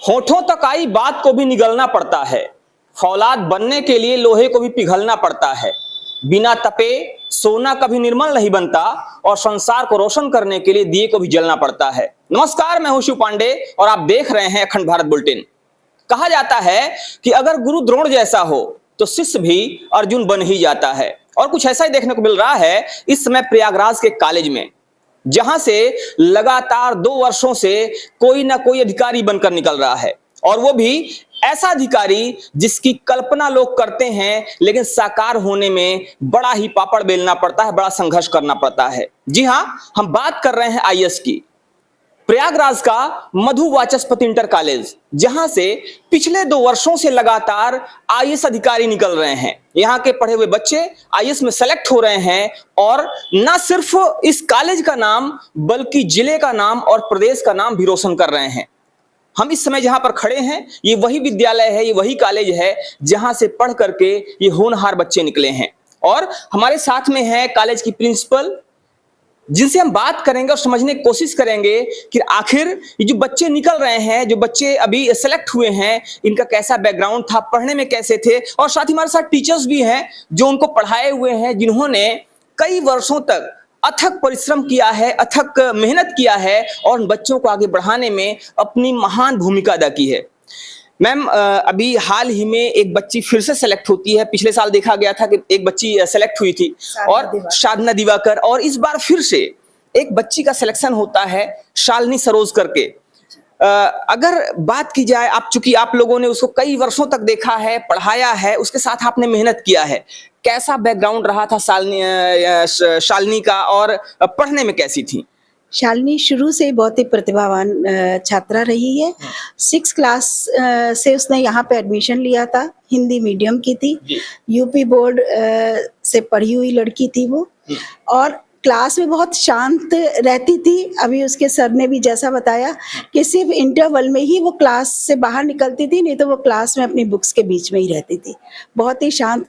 होठों तक आई बात को भी निगलना पड़ता है, फौलाद बनने के लिए लोहे को भी पिघलना पड़ता है, बिना तपे सोना कभी निर्मल नहीं बनता और संसार को रोशन करने के लिए दिए को भी जलना पड़ता है। नमस्कार, मैं हूं शिव पांडे और आप देख रहे हैं अखंड भारत बुलेटिन। कहा जाता है कि अगर गुरु द्रोण जैसा हो तो शिष्य भी अर्जुन बन ही जाता है, और कुछ ऐसा ही देखने को मिल रहा है इस समय प्रयागराज के कॉलेज में, जहां से लगातार 2 वर्षों से कोई ना कोई अधिकारी बनकर निकल रहा है, और वो भी ऐसा अधिकारी जिसकी कल्पना लोग करते हैं लेकिन साकार होने में बड़ा ही पापड़ बेलना पड़ता है, बड़ा संघर्ष करना पड़ता है। जी हां, हम बात कर रहे हैं आईएएस की। प्रयागराज का मधु वाचस्पति इंटर कॉलेज, जहां से पिछले 2 वर्षों से लगातार आईएएस अधिकारी निकल रहे हैं। यहां के पढ़े हुए बच्चे आईएएस में सेलेक्ट हो रहे हैं, और न सिर्फ इस कॉलेज का नाम बल्कि जिले का नाम और प्रदेश का नाम भी रोशन कर रहे हैं। हम इस समय जहां पर खड़े हैं ये वही विद्यालय है, ये वही कॉलेज है जहां से पढ़ करके ये होनहार बच्चे निकले हैं। और हमारे साथ में है कॉलेज की प्रिंसिपल, जिनसे हम बात करेंगे और समझने की कोशिश करेंगे कि आखिर ये जो बच्चे निकल रहे हैं, जो बच्चे अभी सेलेक्ट हुए हैं, इनका कैसा बैकग्राउंड था, पढ़ने में कैसे थे, और साथ ही हमारे साथ टीचर्स भी हैं जो उनको पढ़ाए हुए हैं, जिन्होंने कई वर्षों तक अथक परिश्रम किया है, अथक मेहनत किया है और बच्चों को आगे बढ़ाने में अपनी महान भूमिका अदा की है। मैम, अभी हाल ही में एक बच्ची फिर से सेलेक्ट होती है। पिछले साल देखा गया था कि एक बच्ची सेलेक्ट हुई थी, और साधना दिवाकर, और इस बार फिर से एक बच्ची का सिलेक्शन होता है शालिनी सरोज करके। अगर बात की जाए, चूंकि आप लोगों ने उसको कई वर्षों तक देखा है, पढ़ाया है, उसके साथ आपने मेहनत किया है, कैसा बैकग्राउंड रहा था शालिनी का, और पढ़ने में कैसी थी? शालिनी शुरू से बहुत ही प्रतिभावान छात्रा रही है। 6 क्लास से उसने यहाँ पे एडमिशन लिया था। हिंदी मीडियम की थी, यूपी बोर्ड से पढ़ी हुई लड़की थी वो, और क्लास में बहुत शांत रहती थी। अभी उसके सर ने भी जैसा बताया कि सिर्फ इंटरवल में ही वो क्लास से बाहर निकलती थी, नहीं तो वो क्लास में अपनी बुक्स के बीच में ही रहती थी। बहुत ही शांत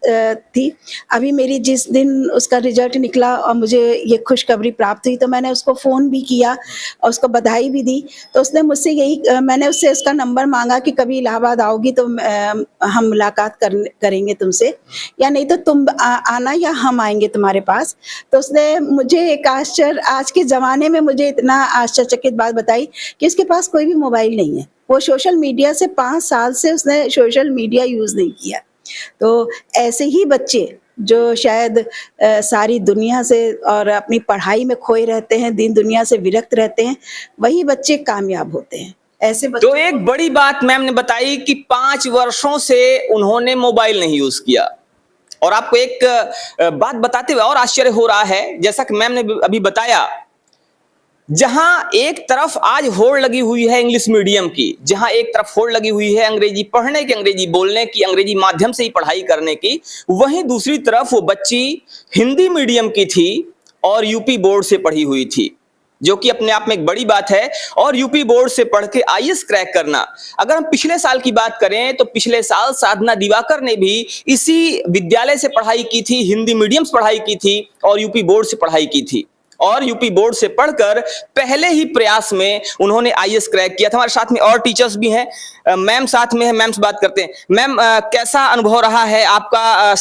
थी। अभी मेरी जिस दिन उसका रिजल्ट निकला और मुझे ये खुशखबरी प्राप्त हुई, तो मैंने उसको फ़ोन भी किया और उसको बधाई भी दी। तो उसने मुझसे मैंने उससे उसका नंबर मांगा कि कभी इलाहाबाद आओगी तो हम मुलाकात करेंगे तुमसे, या नहीं तो तुम आना या हम आएंगे तुम्हारे पास। तो उसने मुझे एक आज के ज़माने में मुझे इतना आश्चर्यचकित बात बताई कि उसके पास कोई भी मोबाइल नहीं है। वो सोशल मीडिया से 5 साल से उसने सोशल मीडिया यूज़ नहीं किया। तो ऐसे ही बच्चे जो शायद सारी दुनिया से और अपनी पढ़ाई में खोए रहते हैं, दीन दुनिया से विरक्त रहते हैं, वही बच्चे कामयाब होते हैं। ऐसे तो एक बड़ी बात मैम ने बताई कि 5 वर्षों से उन्होंने मोबाइल नहीं यूज किया, और आपको एक बात बताते हुए और आश्चर्य हो रहा है, जैसा कि मैम ने अभी बताया, जहां एक तरफ आज होड़ लगी हुई है इंग्लिश मीडियम की, जहां एक तरफ होड़ लगी हुई है अंग्रेजी पढ़ने की, अंग्रेजी बोलने की, अंग्रेजी माध्यम से ही पढ़ाई करने की, वहीं दूसरी तरफ वो बच्ची हिंदी मीडियम की थी और यूपी बोर्ड से पढ़ी हुई थी, जो कि अपने आप में एक बड़ी बात है। और यूपी बोर्ड से पढ़ के आईएएस क्रैक करना, अगर हम पिछले साल की बात करें तो पिछले साल साधना दिवाकर ने भी इसी विद्यालय से पढ़ाई की थी, हिंदी मीडियम से पढ़ाई की थी और यूपी बोर्ड से पढ़ाई की थी, और यूपी बोर्ड से पढ़कर पहले ही प्रयास में उन्होंने आईएएस क्रैक किया था। हमारे साथ में और टीचर्स भी हैं, मैम साथ में है, मैम से बात करते हैं। मैम, कैसा अनुभव रहा है आपका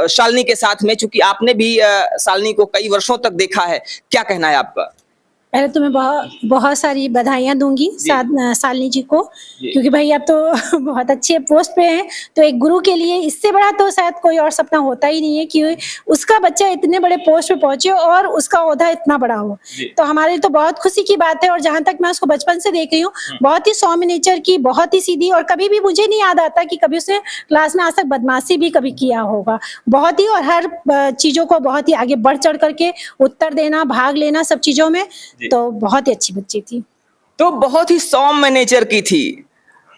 शालिनी के साथ में, चूंकि आपने भी शालिनी को कई वर्षों तक देखा है, क्या कहना है आपका? पहले तो मैं बहुत सारी बधाइयाँ दूंगी शालिनी जी को, क्योंकि भाई आप तो बहुत अच्छे पोस्ट पे हैं। तो एक गुरु के लिए इससे बड़ा तो शायद कोई और सपना होता ही नहीं है कि उसका बच्चा इतने बड़े पोस्ट पे पहुंचे और उसका ओहदा इतना बड़ा हो। तो हमारे लिए तो बहुत खुशी की बात है। और जहां तक मैं उसको बचपन से देख रही हूँ, बहुत ही सौम्य नेचर की, बहुत ही सीधी, और कभी भी मुझे नहीं याद आता कि कभी उसने क्लास में आज तक बदमाशी भी कभी किया होगा। बहुत ही, और हर चीजों को बहुत ही आगे बढ़ चढ़ करके उत्तर देना, भाग लेना सब चीजों में। तो बहुत ही अच्छी बच्ची थी। तो बहुत ही सौम्य नेचर की थी,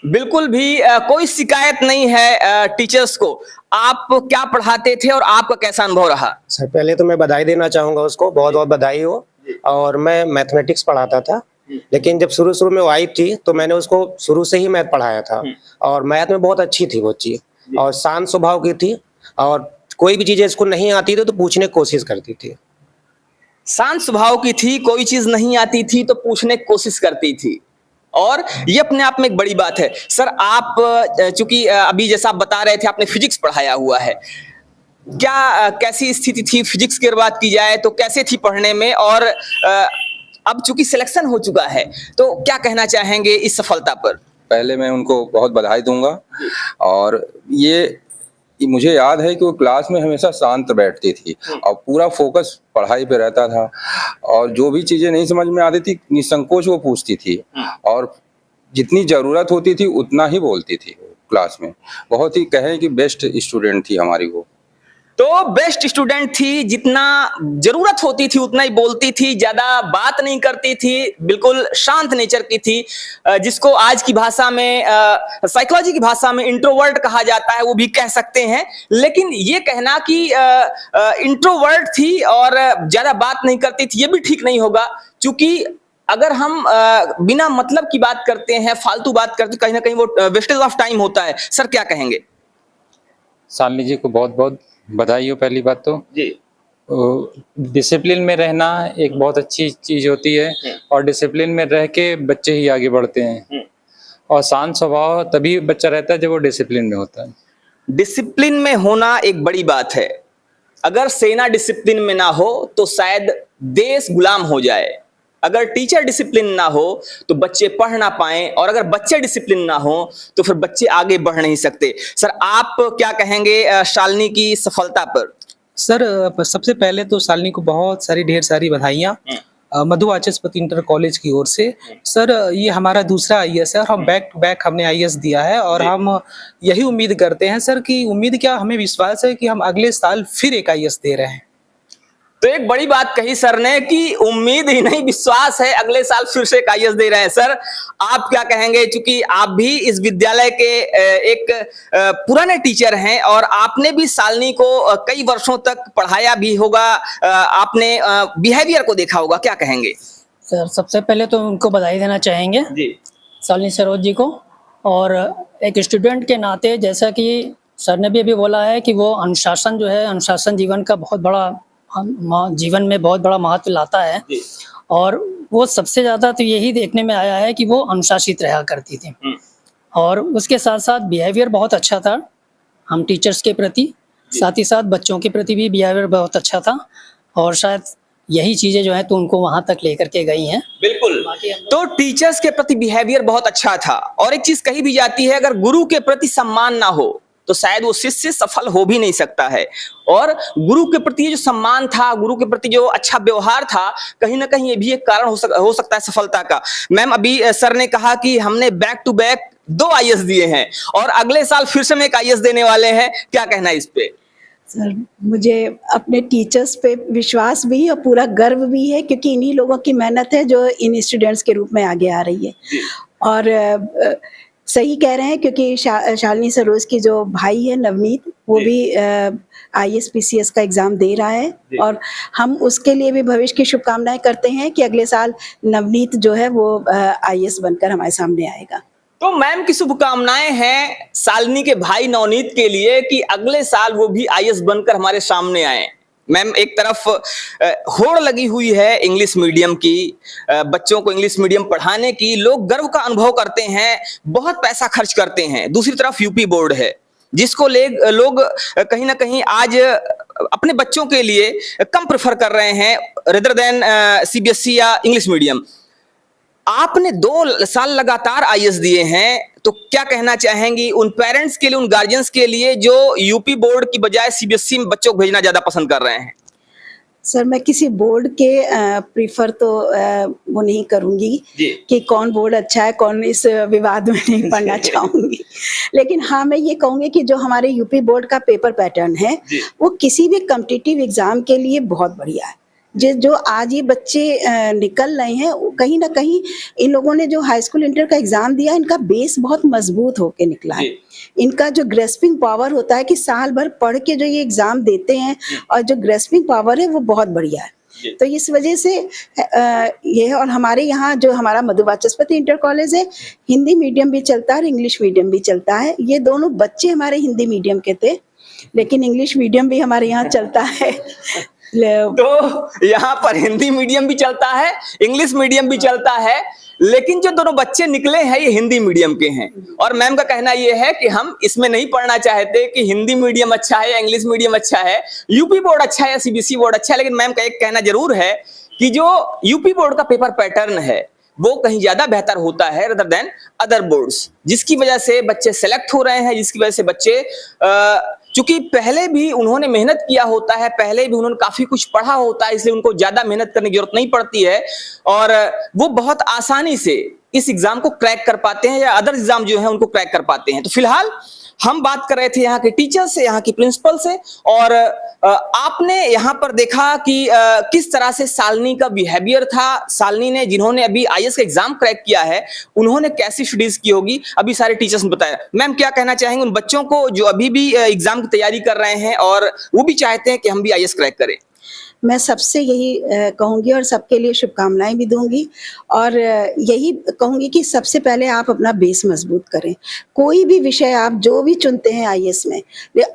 बिल्कुल भी कोई शिकायत नहीं है टीचर्स को। आप क्या पढ़ाते थे और आपका कैसा अनुभव रहा? सर, पहले तो मैं बधाई देना चाहूंगा उसको, बहुत बहुत बधाई हो। और मैं मैथमेटिक्स पढ़ाता था, लेकिन जब शुरू में वो आई थी तो मैंने उसको शुरू से ही मैथ पढ़ाया था, और मैथ में बहुत अच्छी थी वो चीज, और शांत स्वभाव की थी, और कोई भी चीजें इसको नहीं आती थी तो पूछने की कोशिश करती थी। शांत स्वभाव की थी, कोई चीज नहीं आती थी तो पूछने की कोशिश करती थी। और ये अपने आप में एक बड़ी बात है। सर आप चूंकि अभी जैसा आप बता रहे थे आपने फिजिक्स पढ़ाया हुआ है, क्या कैसी स्थिति थी फिजिक्स की बात की जाए तो कैसे थी पढ़ने में, और अब चूंकि सिलेक्शन हो चुका है तो क्या कहना चाहेंगे इस सफलता पर? पहले मैं उनको बहुत बधाई दूंगा, और ये मुझे याद है कि वो क्लास में हमेशा शांत बैठती थी और पूरा फोकस पढ़ाई पे रहता था, और जो भी चीजें नहीं समझ में आती थी निसंकोच वो पूछती थी, और जितनी जरूरत होती थी उतना ही बोलती थी क्लास में। बहुत ही कहें कि बेस्ट स्टूडेंट थी हमारी वो। तो बेस्ट स्टूडेंट थी, जितना जरूरत होती थी उतना ही बोलती थी, ज्यादा बात नहीं करती थी, बिल्कुल शांत नेचर की थी, जिसको आज की भाषा में साइकोलॉजी की भाषा में इंट्रोवर्ट कहा जाता है, वो भी कह सकते हैं। लेकिन ये कहना कि इंट्रोवर्ट थी और ज्यादा बात नहीं करती थी ये भी ठीक नहीं होगा, क्योंकि अगर हम बिना मतलब की बात करते हैं, फालतू बात करते हैं, कहीं ना कहीं वो वेस्टेज ऑफ टाइम होता है। सर क्या कहेंगे? शालिनी जी को बहुत बहुत बधाई हो। पहली बात तो जी, डिसिप्लिन में रहना एक बहुत अच्छी चीज होती है, और डिसिप्लिन में रह के बच्चे ही आगे बढ़ते हैं, और शांत स्वभाव तभी बच्चा रहता है जब वो डिसिप्लिन में होता है। डिसिप्लिन में होना एक बड़ी बात है। अगर सेना डिसिप्लिन में ना हो तो शायद देश गुलाम हो जाए। अगर टीचर डिसिप्लिन ना हो तो बच्चे पढ़ ना पाए, और अगर बच्चे डिसिप्लिन ना हो तो फिर बच्चे आगे बढ़ नहीं सकते। सर आप क्या कहेंगे शालिनी की सफलता पर? सर सबसे पहले तो शालिनी को बहुत सारी ढेर सारी बधाइयाँ मधु वाचस्पति इंटर कॉलेज की ओर से। सर ये हमारा दूसरा आईएएस है, और हम बैक टू बैक हमने आईएएस दिया है, और हम यही उम्मीद करते हैं सर कि उम्मीद क्या, हमें विश्वास है कि हम अगले साल फिर एक आईएएस दे रहे हैं। तो एक बड़ी बात कही सर ने कि उम्मीद ही नहीं विश्वास है, अगले साल फिर से आईएएस दे रहे हैं। सर आप क्या कहेंगे, क्योंकि आप भी इस विद्यालय के एक पुराने टीचर हैं और आपने भी शालिनी को कई वर्षों तक पढ़ाया भी होगा, आपने बिहेवियर को देखा होगा, क्या कहेंगे? सर सबसे पहले तो उनको बधाई देना चाहेंगे जी, शालिनी सरोज जी को, और एक स्टूडेंट के नाते जैसा कि सर ने भी अभी बोला है कि वो अनुशासन जो है, अनुशासन जीवन का बहुत बड़ा जीवन में बहुत बड़ा महत्व लाता है, और वो सबसे ज़्यादा तो यही देखने में आया है कि वो अनुशासित रहा करती थी, और उसके साथ साथ बिहेवियर बहुत अच्छा था हम टीचर्स के प्रति, साथ ही साथ बच्चों के प्रति भी बिहेवियर बहुत अच्छा था, और शायद यही चीज़ें जो है तो उनको वहाँ तक लेकर के गई हैं। बिल्कुल। तो टीचर्स के प्रति बिहेवियर बहुत अच्छा था, और एक चीज कही भी जाती है, अगर गुरु के प्रति सम्मान ना हो तो शायद वो शिष्य सफल हो भी नहीं सकता है। और गुरु के प्रति जो सम्मान था, गुरु के प्रति जो अच्छा व्यवहार था, कहीं ना कहीं ये भी एक कारण हो सकता है सफलता का। मैम अभी सर ने कहा कि हमने बैक टू बैक 2 आईएएस दिए हैं और अगले साल फिर से हम एक आईएएस देने वाले हैं, क्या कहना है इस पे? सर मुझे अपने टीचर्स पे विश्वास भी और पूरा गर्व भी है, क्योंकि इन्हीं लोगों की मेहनत है जो इन स्टूडेंट्स के रूप में आगे आ रही है। और सही कह रहे हैं, क्योंकि शालिनी सरोज की जो भाई है नवनीत, वो भी आईएएस पीसीएस का एग्जाम दे रहा है, और हम उसके लिए भी भविष्य की शुभकामनाएं करते हैं कि अगले साल नवनीत जो है वो आईएएस बनकर हमारे सामने आएगा। तो मैम की शुभकामनाएं हैं शालिनी के भाई नवनीत के लिए कि अगले साल वो भी आईएएस बनकर हमारे सामने आए। मैम एक तरफ होड़ लगी हुई है इंग्लिश मीडियम की, बच्चों को इंग्लिश मीडियम पढ़ाने की, लोग गर्व का अनुभव करते हैं, बहुत पैसा खर्च करते हैं। दूसरी तरफ यूपी बोर्ड है जिसको लोग कहीं ना कहीं आज अपने बच्चों के लिए कम प्रेफर कर रहे हैं रेदर देन सीबीएसई या इंग्लिश मीडियम। आपने 2 साल लगातार आईएएस दिए हैं, तो क्या कहना चाहेंगी उन पेरेंट्स के लिए, उन गार्जियंस के लिए जो यूपी बोर्ड की बजाय सीबीएसई में बच्चों को भेजना ज्यादा पसंद कर रहे हैं? सर मैं किसी बोर्ड के प्रीफर तो वो नहीं करूंगी कि कौन बोर्ड अच्छा है, कौन, इस विवाद में नहीं पढ़ना चाहूंगी। लेकिन हाँ मैं ये कहूंगी कि जो हमारे यूपी बोर्ड का पेपर पैटर्न है वो किसी भी कॉम्पिटिटिव एग्जाम के लिए बहुत बढ़िया है। जो आज ये बच्चे निकल रहे हैं, कहीं ना कहीं इन लोगों ने जो हाई स्कूल इंटर का एग्जाम दिया, इनका बेस बहुत मजबूत होके निकला है। इनका जो ग्रेस्पिंग पावर होता है कि साल भर पढ़ के जो ये एग्जाम देते हैं, और जो ग्रेस्पिंग पावर है वो बहुत बढ़िया है। तो इस वजह से ये, और हमारे यहाँ जो हमारा मधु वाचस्पति इंटर कॉलेज है, हिंदी मीडियम भी चलता है और इंग्लिश मीडियम भी चलता है। ये दोनों बच्चे हमारे हिंदी मीडियम के थे, लेकिन इंग्लिश मीडियम भी हमारे यहाँ चलता है। तो यहाँ पर हिंदी मीडियम भी चलता है, इंग्लिश मीडियम भी चलता है, लेकिन जो दोनों बच्चे निकले हैं ये हिंदी मीडियम के हैं और मैम का कहना ये है कि हम इसमें नहीं पढ़ना चाहते कि हिंदी मीडियम अच्छा है या इंग्लिश मीडियम अच्छा है, यूपी बोर्ड अच्छा है या सीबीएसई बोर्ड अच्छा है। लेकिन मैम का एक कहना जरूर है कि जो यूपी बोर्ड का पेपर पैटर्न है वो कहीं ज्यादा बेहतर होता है रदर देन अदर बोर्ड्स, जिसकी वजह से बच्चे सेलेक्ट हो रहे हैं, जिसकी वजह से बच्चे चूंकि पहले भी उन्होंने मेहनत किया होता है, पहले भी उन्होंने काफी कुछ पढ़ा होता है, इसलिए उनको ज्यादा मेहनत करने की जरूरत नहीं पड़ती है और वो बहुत आसानी से इस एग्जाम को क्रैक कर पाते हैं या अदर एग्जाम जो है उनको क्रैक कर पाते हैं। तो फिलहाल हम बात कर रहे थे यहाँ के टीचर से, यहाँ की प्रिंसिपल से और आपने यहाँ पर देखा कि किस तरह से शालिनी का बिहेवियर था। शालिनी ने, जिन्होंने अभी आईएएस का एग्जाम क्रैक किया है, उन्होंने कैसी स्टडीज की होगी अभी सारे टीचर्स ने बताया। मैम क्या कहना चाहेंगे उन बच्चों को जो अभी भी एग्जाम की तैयारी कर रहे हैं और वो भी चाहते हैं कि हम भी आईएएस क्रैक करें? मैं सबसे यही कहूंगी और सबके लिए शुभकामनाएं भी दूंगी और यही कहूंगी कि सबसे पहले आप अपना बेस मजबूत करें। कोई भी विषय आप जो भी चुनते हैं आईएएस में,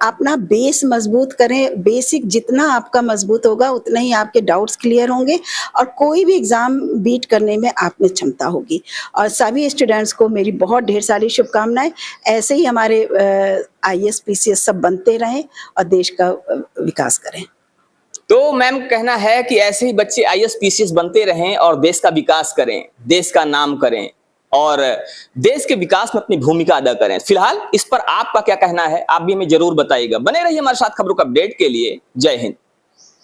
अपना बेस मजबूत करें। बेसिक जितना आपका मजबूत होगा उतना ही आपके डाउट्स क्लियर होंगे और कोई भी एग्जाम बीट करने में आप में क्षमता होगी। और सभी स्टूडेंट्स को मेरी बहुत ढेर सारी शुभकामनाएं। ऐसे ही हमारे आईएएस पीसीएस सब बनते रहें और देश का विकास करें। तो मैम कहना है कि ऐसे ही बच्चे आईएएस पीसीएस बनते रहें और देश का विकास करें, देश का नाम करें और देश के विकास में अपनी भूमिका अदा करें। फिलहाल इस पर आपका क्या कहना है आप भी हमें जरूर बताइएगा। बने रहिए हमारे साथ खबरों का अपडेट के लिए। जय हिंद।